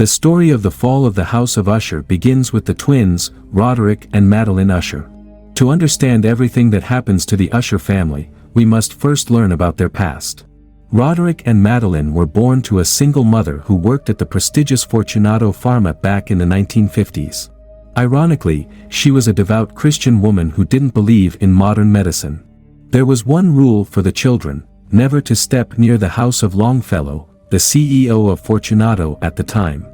The story of the fall of the House of Usher begins with the twins, Roderick and Madeline Usher. To understand everything that happens to the Usher family, we must first learn about their past. Roderick and Madeline were born to a single mother who worked at the prestigious Fortunato Pharma back in the 1950s. Ironically, she was a devout Christian woman who didn't believe in modern medicine. There was one rule for the children: never to step near the house of Longfellow, the CEO of Fortunato at the time.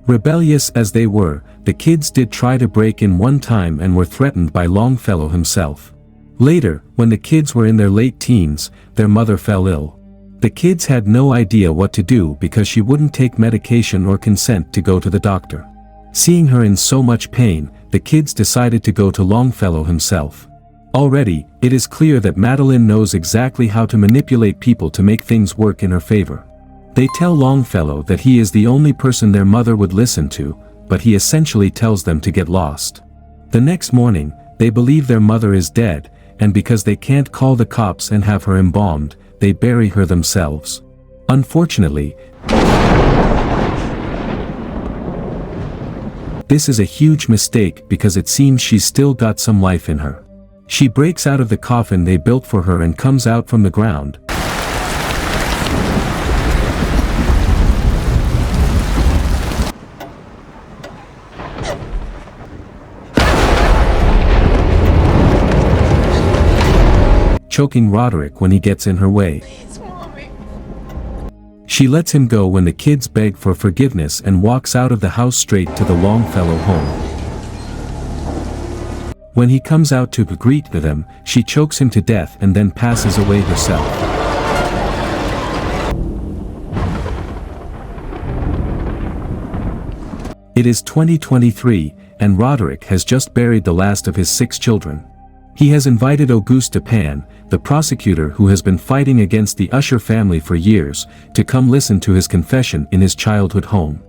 Rebellious as they were, the kids did try to break in one time and were threatened by Longfellow himself. Later, when the kids were in their late teens, their mother fell ill. The kids had no idea what to do because she wouldn't take medication or consent to go to the doctor. Seeing her in so much pain, the kids decided to go to Longfellow himself. Already, it is clear that Madeline knows exactly how to manipulate people to make things work in her favor. They tell Longfellow that he is the only person their mother would listen to, but he essentially tells them to get lost. The next morning, they believe their mother is dead, and because they can't call the cops and have her embalmed, they bury her themselves. Unfortunately, this is a huge mistake because it seems she's still got some life in her. She breaks out of the coffin they built for her and comes out from the ground. Choking Roderick when he gets in her way. She lets him go when the kids beg for forgiveness and walks out of the house straight to the Longfellow home. When he comes out to greet them, she chokes him to death and then passes away herself. It is 2023, and Roderick has just buried the last of his 6 children. He has invited Auguste Dupin, the prosecutor who has been fighting against the Usher family for years, to come listen to his confession in his childhood home.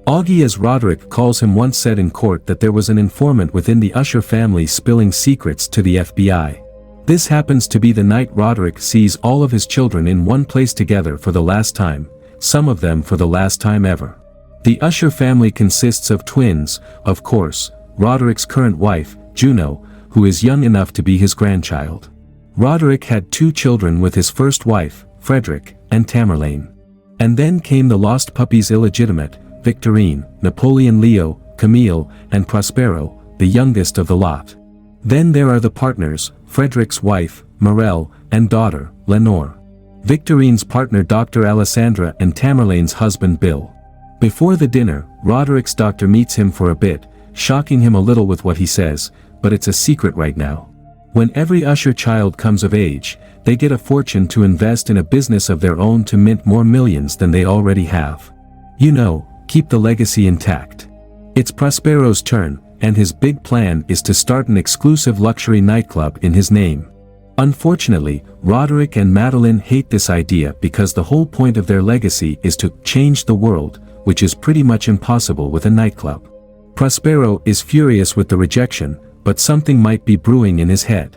Augie, as Roderick calls him, once said in court that there was an informant within the Usher family spilling secrets to the FBI. This happens to be the night Roderick sees all of his children in one place together for the last time, some of them for the last time ever. The Usher family consists of twins, of course, Roderick's current wife, Juno, who is young enough to be his grandchild. Roderick had 2 children with his first wife, Frederick, and Tamerlane. And then came the lost puppies illegitimate, Victorine, Napoleon Leo, Camille, and Prospero, the youngest of the lot. Then there are the partners, Frederick's wife, Morel, and daughter, Lenore. Victorine's partner Dr. Alessandra and Tamerlane's husband Bill. Before the dinner, Roderick's doctor meets him for a bit, shocking him a little with what he says, but it's a secret right now. When every Usher child comes of age, they get a fortune to invest in a business of their own to mint more millions than they already have. You know, keep the legacy intact. It's Prospero's turn, and his big plan is to start an exclusive luxury nightclub in his name. Unfortunately, Roderick and Madeline hate this idea because the whole point of their legacy is to change the world, which is pretty much impossible with a nightclub. Prospero is furious with the rejection, but something might be brewing in his head.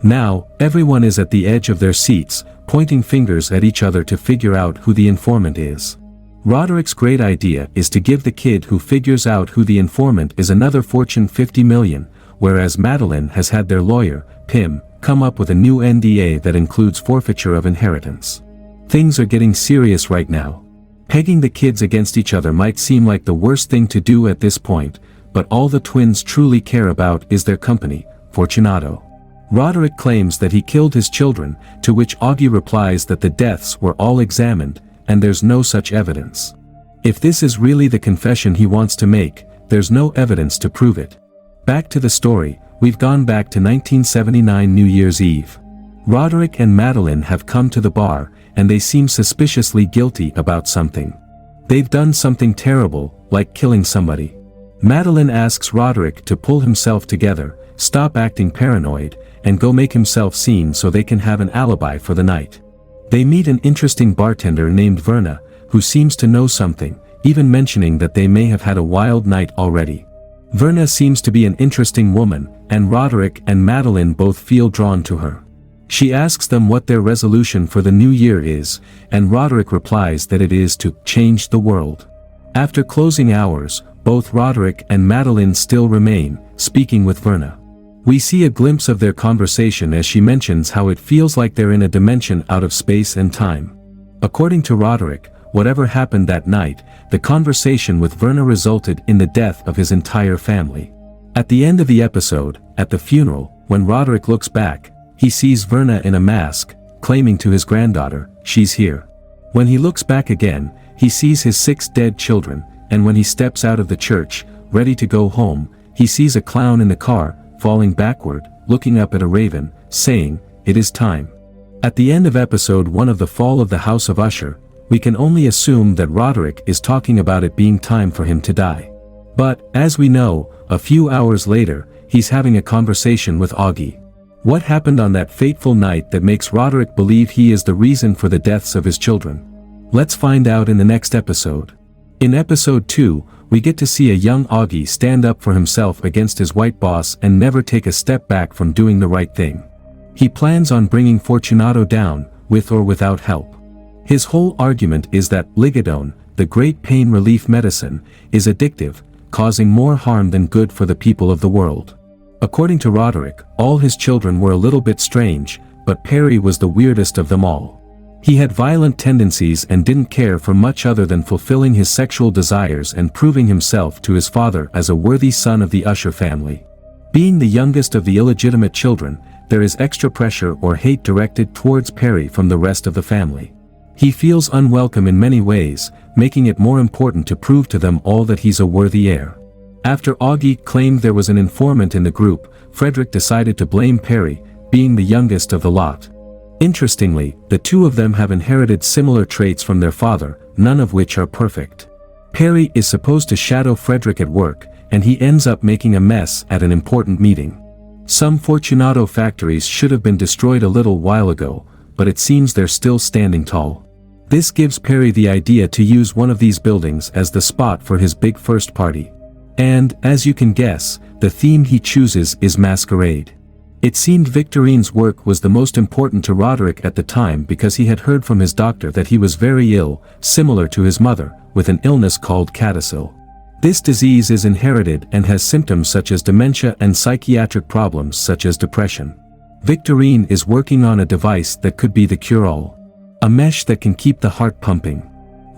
Now, everyone is at the edge of their seats, pointing fingers at each other to figure out who the informant is. Roderick's great idea is to give the kid who figures out who the informant is another fortune, 50 million, whereas Madeline has had their lawyer, Pim, come up with a new NDA that includes forfeiture of inheritance. Things are getting serious right now. Pegging the kids against each other might seem like the worst thing to do at this point, but all the twins truly care about is their company, Fortunato. Roderick claims that he killed his children, to which Augie replies that the deaths were all examined, and there's no such evidence. If this is really the confession he wants to make, there's no evidence to prove it. Back to the story, we've gone back to 1979 New Year's Eve. Roderick and Madeline have come to the bar, and they seem suspiciously guilty about something. They've done something terrible, like killing somebody. Madeline asks Roderick to pull himself together, stop acting paranoid, and go make himself seen so they can have an alibi for the night. They meet an interesting bartender named Verna, who seems to know something, even mentioning that they may have had a wild night already. Verna seems to be an interesting woman, and Roderick and Madeline both feel drawn to her. She asks them what their resolution for the new year is, and Roderick replies that it is to change the world. After closing hours, both Roderick and Madeline still remain, speaking with Verna. We see a glimpse of their conversation as she mentions how it feels like they're in a dimension out of space and time. According to Roderick, whatever happened that night, the conversation with Verna resulted in the death of his entire family. At the end of the episode, at the funeral, when Roderick looks back, he sees Verna in a mask, claiming to his granddaughter, "She's here." When he looks back again, he sees his 6 dead children, and when he steps out of the church, ready to go home, he sees a clown in the car, falling backward, looking up at a raven, saying, "It is time." At the end of episode 1 of The Fall of the House of Usher, we can only assume that Roderick is talking about it being time for him to die. But, as we know, a few hours later, he's having a conversation with Augie. What happened on that fateful night that makes Roderick believe he is the reason for the deaths of his children? Let's find out in the next episode. In episode 2, we get to see a young Augie stand up for himself against his white boss and never take a step back from doing the right thing. He plans on bringing Fortunato down, with or without help. His whole argument is that Ligadone, the great pain relief medicine, is addictive, causing more harm than good for the people of the world. According to Roderick, all his children were a little bit strange, but Perry was the weirdest of them all. He had violent tendencies and didn't care for much other than fulfilling his sexual desires and proving himself to his father as a worthy son of the Usher family. Being the youngest of the illegitimate children, there is extra pressure or hate directed towards Perry from the rest of the family. He feels unwelcome in many ways, making it more important to prove to them all that he's a worthy heir. After Augie claimed there was an informant in the group, Frederick decided to blame Perry, being the youngest of the lot. Interestingly, the two of them have inherited similar traits from their father, none of which are perfect. Perry is supposed to shadow Frederick at work, and he ends up making a mess at an important meeting. Some Fortunato factories should have been destroyed a little while ago, but it seems they're still standing tall. This gives Perry the idea to use one of these buildings as the spot for his big first party. And, as you can guess, the theme he chooses is masquerade. It seemed Victorine's work was the most important to Roderick at the time because he had heard from his doctor that he was very ill, similar to his mother, with an illness called CADASIL. This disease is inherited and has symptoms such as dementia and psychiatric problems such as depression. Victorine is working on a device that could be the cure-all. A mesh that can keep the heart pumping.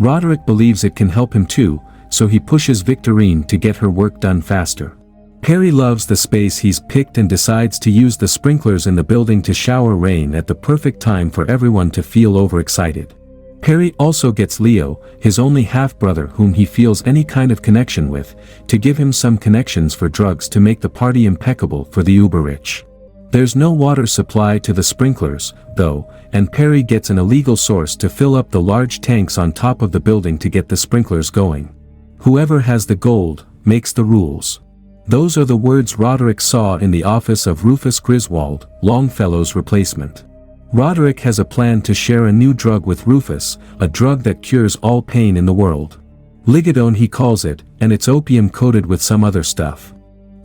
Roderick believes it can help him too, so he pushes Victorine to get her work done faster. Perry loves the space he's picked and decides to use the sprinklers in the building to shower rain at the perfect time for everyone to feel overexcited. Perry also gets Leo, his only half-brother whom he feels any kind of connection with, to give him some connections for drugs to make the party impeccable for the uber-rich. There's no water supply to the sprinklers, though, and Perry gets an illegal source to fill up the large tanks on top of the building to get the sprinklers going. Whoever has the gold, makes the rules. Those are the words Roderick saw in the office of Rufus Griswold, Longfellow's replacement. Roderick has a plan to share a new drug with Rufus, a drug that cures all pain in the world. Ligadone he calls it, and it's opium coated with some other stuff.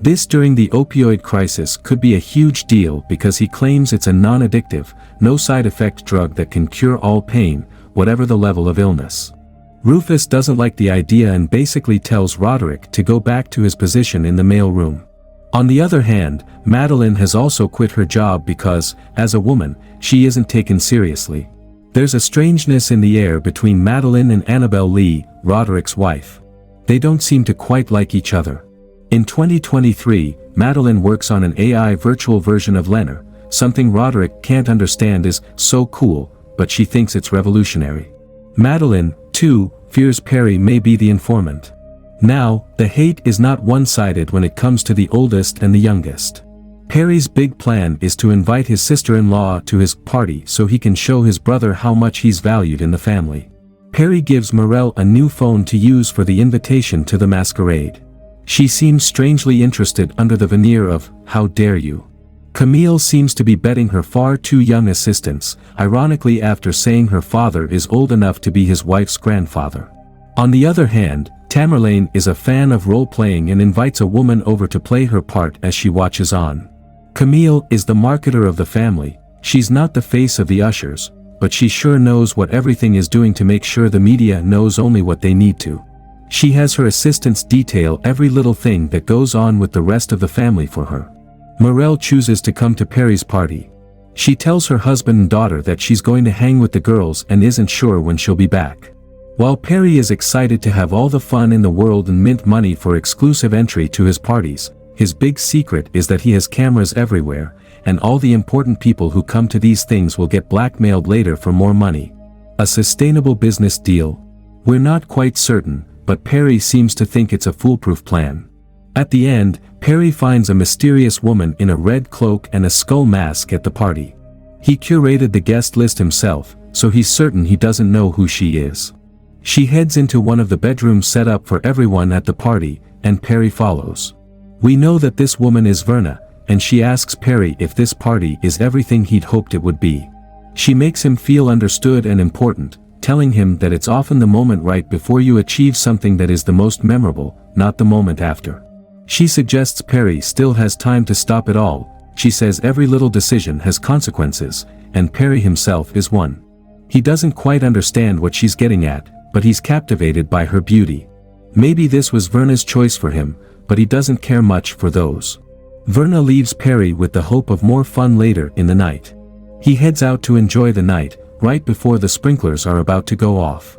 This during the opioid crisis could be a huge deal because he claims it's a non-addictive, no side effect drug that can cure all pain, whatever the level of illness. Rufus doesn't like the idea and basically tells Roderick to go back to his position in the mail room. On the other hand, Madeline has also quit her job because, as a woman, she isn't taken seriously. There's a strangeness in the air between Madeline and Annabelle Lee, Roderick's wife. They don't seem to quite like each other. In 2023, Madeline works on an AI virtual version of Leonard, something Roderick can't understand is so cool, but she thinks it's revolutionary. Madeline, too, fears Perry may be the informant. Now, the hate is not one-sided when it comes to the oldest and the youngest. Perry's big plan is to invite his sister-in-law to his party so he can show his brother how much he's valued in the family. Perry gives Morel a new phone to use for the invitation to the masquerade. She seems strangely interested under the veneer of, "How dare you?" Camille seems to be betting her far too young assistants, ironically after saying her father is old enough to be his wife's grandfather. On the other hand, Tamerlane is a fan of role-playing and invites a woman over to play her part as she watches on. Camille is the marketer of the family. She's not the face of the Ushers, but she sure knows what everything is doing to make sure the media knows only what they need to. She has her assistants detail every little thing that goes on with the rest of the family for her. Morel chooses to come to Perry's party. She tells her husband and daughter that she's going to hang with the girls and isn't sure when she'll be back. While Perry is excited to have all the fun in the world and mint money for exclusive entry to his parties, his big secret is that he has cameras everywhere, and all the important people who come to these things will get blackmailed later for more money. A sustainable business deal? We're not quite certain, but Perry seems to think it's a foolproof plan. At the end, Perry finds a mysterious woman in a red cloak and a skull mask at the party. He curated the guest list himself, so he's certain he doesn't know who she is. She heads into one of the bedrooms set up for everyone at the party, and Perry follows. We know that this woman is Verna, and she asks Perry if this party is everything he'd hoped it would be. She makes him feel understood and important, telling him that it's often the moment right before you achieve something that is the most memorable, not the moment after. She suggests Perry still has time to stop it all. She says every little decision has consequences, and Perry himself is one. He doesn't quite understand what she's getting at, but he's captivated by her beauty. Maybe this was Verna's choice for him, but he doesn't care much for those. Verna leaves Perry with the hope of more fun later in the night. He heads out to enjoy the night, right before the sprinklers are about to go off.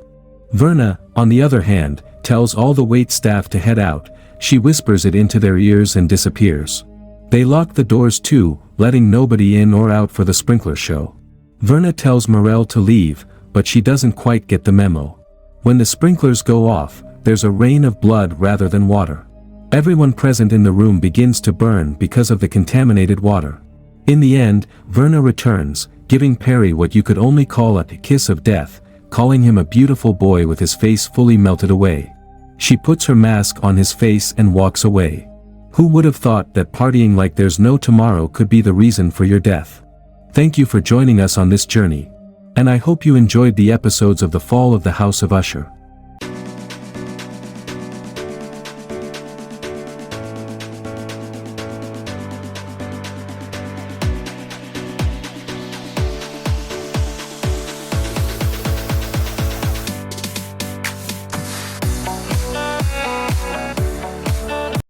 Verna, on the other hand, tells all the wait staff to head out. She whispers it into their ears and disappears. They lock the doors too, letting nobody in or out for the sprinkler show. Verna tells Morel to leave, but she doesn't quite get the memo. When the sprinklers go off, there's a rain of blood rather than water. Everyone present in the room begins to burn because of the contaminated water. In the end, Verna returns, giving Perry what you could only call a kiss of death, calling him a beautiful boy with his face fully melted away. She puts her mask on his face and walks away. Who would have thought that partying like there's no tomorrow could be the reason for your death? Thank you for joining us on this journey. And I hope you enjoyed the episodes of The Fall of the House of Usher.